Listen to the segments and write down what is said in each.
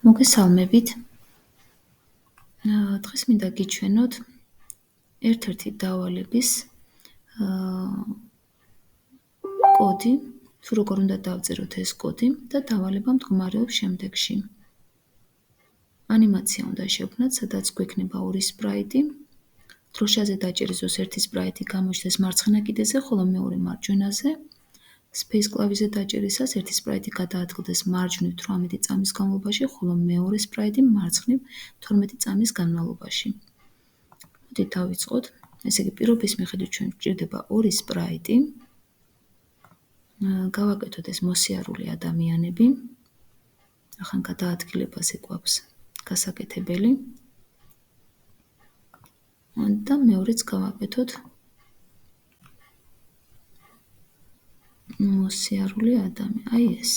მოგესალმებით. დღეს მინდა გიჩვენოთ ერთ-ერთი დავალების კოდი, თუ როგორ უნდა დავწეროთ ეს კოდი და დავალება მდგომარეობს შემდეგში. ანიმაცია უნდა შევქმნათ, სადაც გვექნება ორი სპრაიტი. დროშაზე დაჭერის დროს ერთი სპრაიტი გამოჩნდეს მარცხენა კიდეზე, ხოლო მეორე მარჯვენაზე. Space კლავიშზე დაჭერისას ერთი სპრაიტი გადაადგილდეს მარჯვნივ 18 წამის განმავლობაში, ხოლო მეორე სპრაიტი მარცხნივ 12 წამის განმავლობაში. მოდით დავიწყოთ. ესე იგი, პირობის მიხედვით ჩვენ გვჭირდება ორი სპრაიტი. გავაკეთოთ ეს მოსიარული ადამიანები. ახლა გადაადგილებაზე გვაქვს გასაკეთებელი. და მეორეც გავაკეთოთ მოსიარული ადამიანი. აი ეს.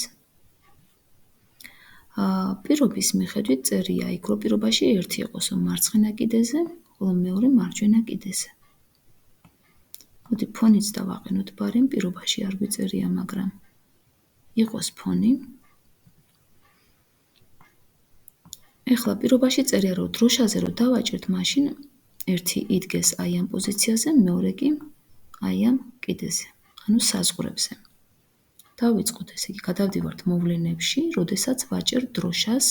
პირობის მიხედვით წერია იქ, რომ პირობაში ერთი იყოსო მარცხენა კიდეზე, ხოლო მეორე მარჯვენა კიდეზე. მოდი ფონიც დავაყენოთ, ბარემ პირობაში არ გვიწერია, მაგრამ იყოს ფონი. ეხლა პირობაში წერია, რომ დროშაზე რომ დავაჭერთ, მაშინ ერთი იდგეს აი ამ პოზიციაზე, მეორე კი აი ამ კიდეზე, ანუ საზღვრებზე. დავიწყოთ, ესე იგი, გადავდივართ მოვლენებში, როდესაც ვაჭერ დროშას.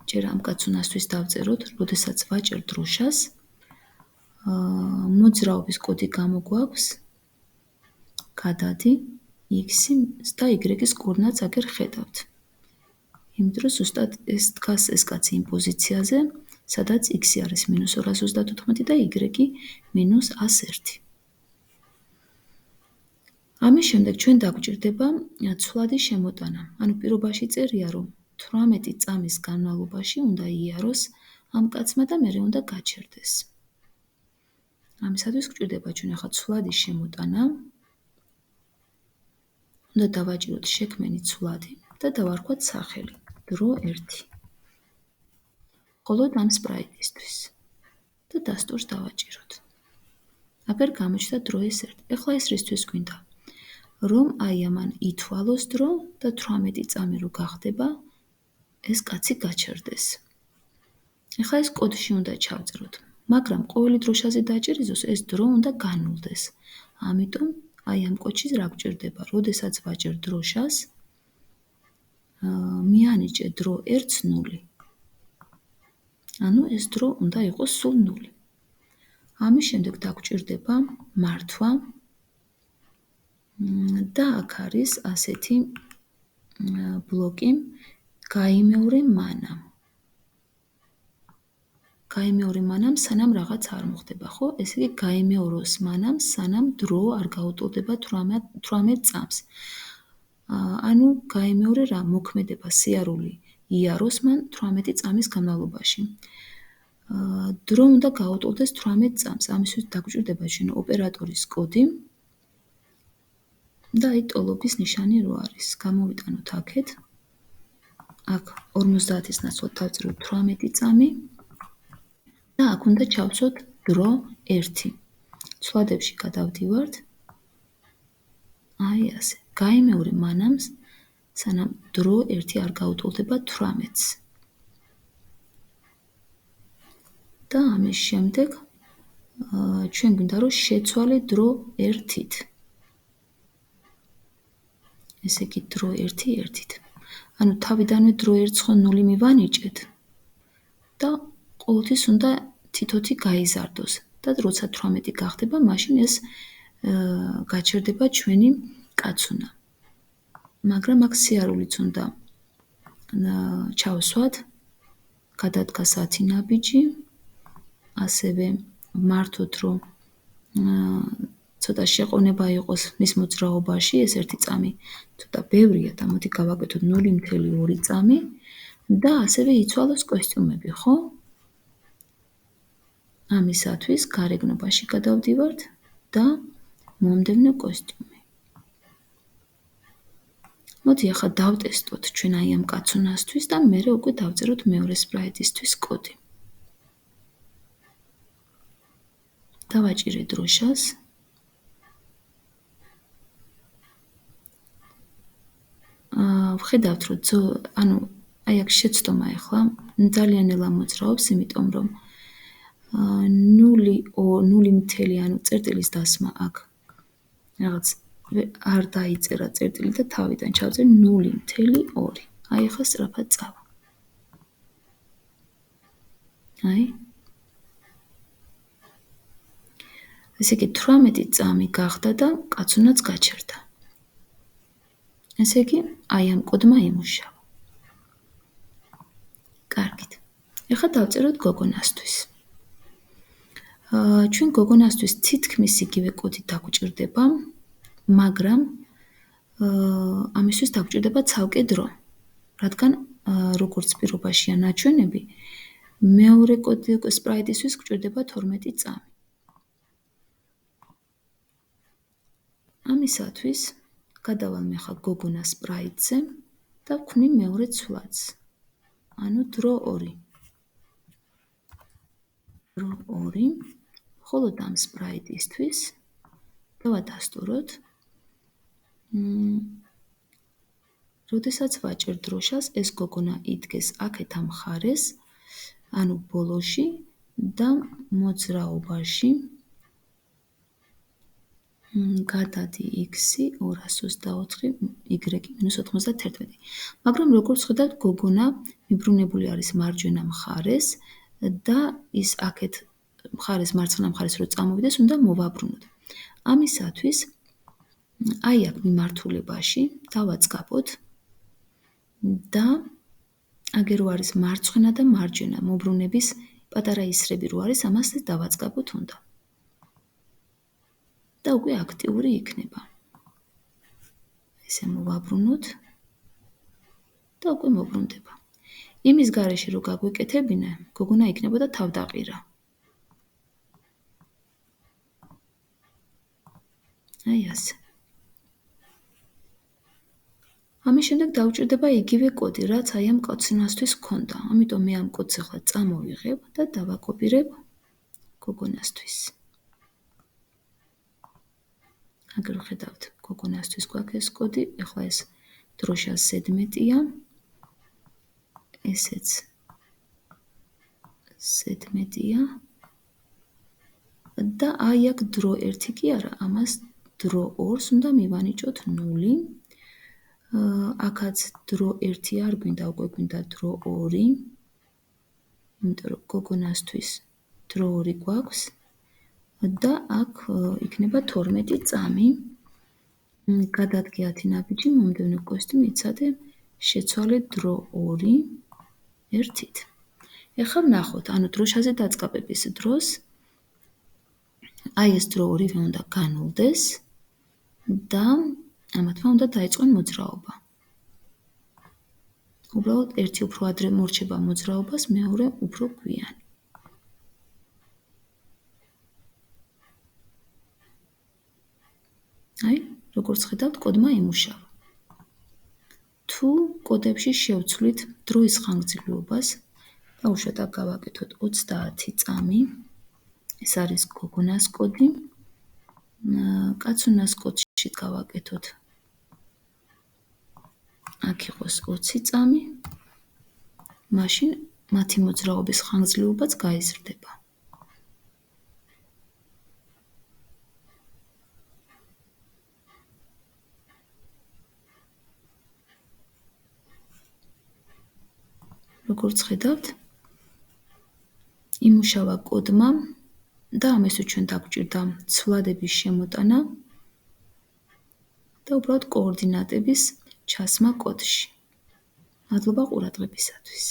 ჯერ ამ კაცუნასთვის დავწეროთ, როდესაც ვაჭერ დროშას, მოძრაობის კოდი გამოგვაქვს, გადადი, X და Y-ის კოორდინატს აგერ ხედავთ. იმ დროს ზუსტად ეს დგას ეს კაცი იმ პოზიციაზე, სადაც X არის -234 და Y -101. ამის შემდეგ ჩვენ დაგვჭირდება ცვლადი შემოტანა. ანუ პირობაში წერია, რომ 18 წამის განმავლობაში უნდა იაროს ამ კაცმა და მერე უნდა გაჩერდეს. ამისათვის გვჭირდება ჩვენ ახლა ცვლადი შემოტანა. უნდა დავაჭიროთ შექმენი ცვლადი და დავარქვათ სახელი დრო 1. მხოლოდ ამ სპრაიტისთვის და დასტურს დავაჭიროთ. აგერ გამოჩნდა დრო 1. ეხლა ეს რისთვის გვინდა? რომ აი ამან ითვალოს დრო და 18 წამი რო გახდება, ეს კაცი გაჩერდეს. ეხლა ეს კოდში უნდა ჩავწეროთ, მაგრამ ყოველი დროშაზე დაჭერის დროს ეს დრო უნდა განულდეს. ამიტომ აი ამ კოდში რა გვჭირდება? როდესაც ვაჭერ დროშას, მიანიჭე დრო 1-ს 0. ანუ ეს დრო უნდა იყოს სულ 0. ამის შემდეგ დაგვჭირდება მართვა და აქ არის ასეთი ბლოკი გაიმეორე მანამ. გაიმეორე მანამ, სანამ რაღაც არ მოხდება, ხო? ესე იგი, გაიმეოროს მანამ, სანამ დრო არ გაუტოლდება 18 წამს. ანუ გაიმეორე რა? მოქმედება სიარული იაროს მან 18 წამის განმავლობაში. დრო უნდა გაუტოლდეს 18 წამს. ამისთვის დაგვჭირდება ჩვენ ოპერატორის კოდი. და აი ტოლობის ნიშანი რო არის. გამოვიტანოთ აქეთ. აქ 50-ის ნაცვლად დავწეროთ 18 წამი. და აქ უნდა ჩავცოთ დრო 1. ცვლადებში გადავდივართ. აი ასე. გაიმეორე მანამ, სანამ დრო 1 არ გაუტოლდება 18-ს. და ამის შემდეგ ჩვენ გვინდა რომ შეცვალე დრო 1-ით. ესე იგი დრო 1-1-ით. ანუ თავიდანვე დრო 1-ს ხო 0 მივანიჭეთ და ყოველთვის უნდა თითოთი გაიზარდოს და როცა 18 გახდება, მაშინ ეს გაჩერდება ჩვენი კაცუნა. მაგრამ აქ სიარულიც უნდა ჩავსვათ, გადადგა 10 ნაბიჯი, ასევე მართოთ, რომ ცოტა შეყონება იყოს მის მოძრაობაში, ეს ერთი წამი ცოტა ბევრია და მოდი გავაკეთოთ 0.2 წამი და ასევე იცვალოს კოსტიუმები, ხო? ამისათვის გარეგნობაში გადავდივართ და მომდევნო კოსტიუმი. მოდი ახლა დავტესტოთ ჩვენ აი ამ კაცუნასთვის და მერე უკვე დავწეროთ მეორე სპრაიტისთვის კოდი. დავაჭირე დროშას. ვხედავთ, რომ აი აქ შეცდომა ახლა ძალიან ნელა მოძრაობს, იმიტომ რომ 0.0 ანუ წერტილის დასმა აქ რაღაც არ დაიწერა წერტილი და თავიდან ჩავწერ 0.2. აი ახლა სწრაფად წავა. აი. ესე იგი 18 წამი გახდა და კაცუნაც გაჩერდა. ესე იგი, აი ამ კოდმა იმუშავა. კარგით. ეხლა დავწეროთ გოგონასთვის. ჩვენ გოგონასთვის თითქმის იგივე კოდი დაგვჭირდება, მაგრამ ამისთვის დაგვჭირდება ცალკე დრო. რადგან როგორც პირობაშია ნაჩვენები, მეორე კოდი სპრაიტისთვის გვჭირდება 12 წამი. ამისათვის გადავალ მე ხა გოგონა სპრაიტზე და ვქმნი მეორე ცვლადს. ანუ დრო 2. დრო 2, ხოლო ამ სპრაიტისთვის დავადასტუროთ. როდესაც ვაჭერ დროშას, ეს გოგონა იდგეს აქეთ ამ მხარეს, ანუ ბოლოში და მოძრაობაში გადადი x-ი 224 y-91. მაგრამ როგორც ხედავთ, გოგონა მიბრუნებული არის მარჯვენა მხარეს და ის აქეთ მხარეს მარცხენა მხარეს რო წამოვიდეს, უნდა მოვაბრუნოთ. ამისათვის აი აქ მიმართულებაში დავაწყაპოთ და აგერ რო არის მარცხენა და მარჯვენა მობრუნების პატარა ისრები რო არის, ამას დავაწყაპოთ უნდა. და უკვე აქტიური იქნება. ესე მოვაბრუნოთ და უკვე მოbrunდება. იმის გარეშე რო გაგვიკეთებინა, გოგონა იქნებოდა თავდაყირა. აი ასე. ამის შემდეგ დავჭირდება იგივე კოდი, რაც აი ამ კოცნასთვის ჰქონდა. ამიტომ მე ამ კოდს ახლა წამოვიღებ და დავაკოპირებ გოგონასთვის. აგერ ხედავთ, გოგონასთვის გვაქვს ეს კოდი, ახლა ეს დროშას ზედმეტია. ესეც ზედმეტია. და აი აქ დრო 1 კი არა, ამას დრო 2-ს უნდა მივანიჭოთ 0. აქაც დრო 1 არ გვინდა, უკვე გვინდა დრო 2. იმიტომ რომ გოგონასთვის დრო 2 გვაქვს და აქ იქნება 12 წამი. გადადგე 10 ნაბიჯი, მომდევნო კვესტი მიცადე, შეცვალე დრო 2 1-ით. ეხლა ვნახოთ, ანუ დროშაზე დაწყაპების დროს აი ეს დრო 2 უნდა განულდეს და ამათმა უნდა დაიწყონ მოძრაობა. უბრალოდ ერთი უფრო ადრე მორჩება მოძრაობას, მეორე უფრო გვიანი. აი, როგორც ხედავთ, კოდმა იმუშავა. თუ კოდებში შევცვლით დროის ხანგრძლივობას, დაუშვათ აქ გავაკეთოთ 30 წამი. ეს არის გოგონას კოდი. კაცუნას კოდში გავაკეთოთ. აქ იყოს 20 წამი. მაშინ მათი მოძრაობის ხანგრძლივობაც გაიზრდება. როგორც ხედავთ, იმუშავა კოდმა და ამისთვის ჩვენ დაგვჭირდა ცვლადების შემოტანა და უბრალოდ კოორდინატების ჩასმა კოდში. მადლობა ყურადღებისათვის.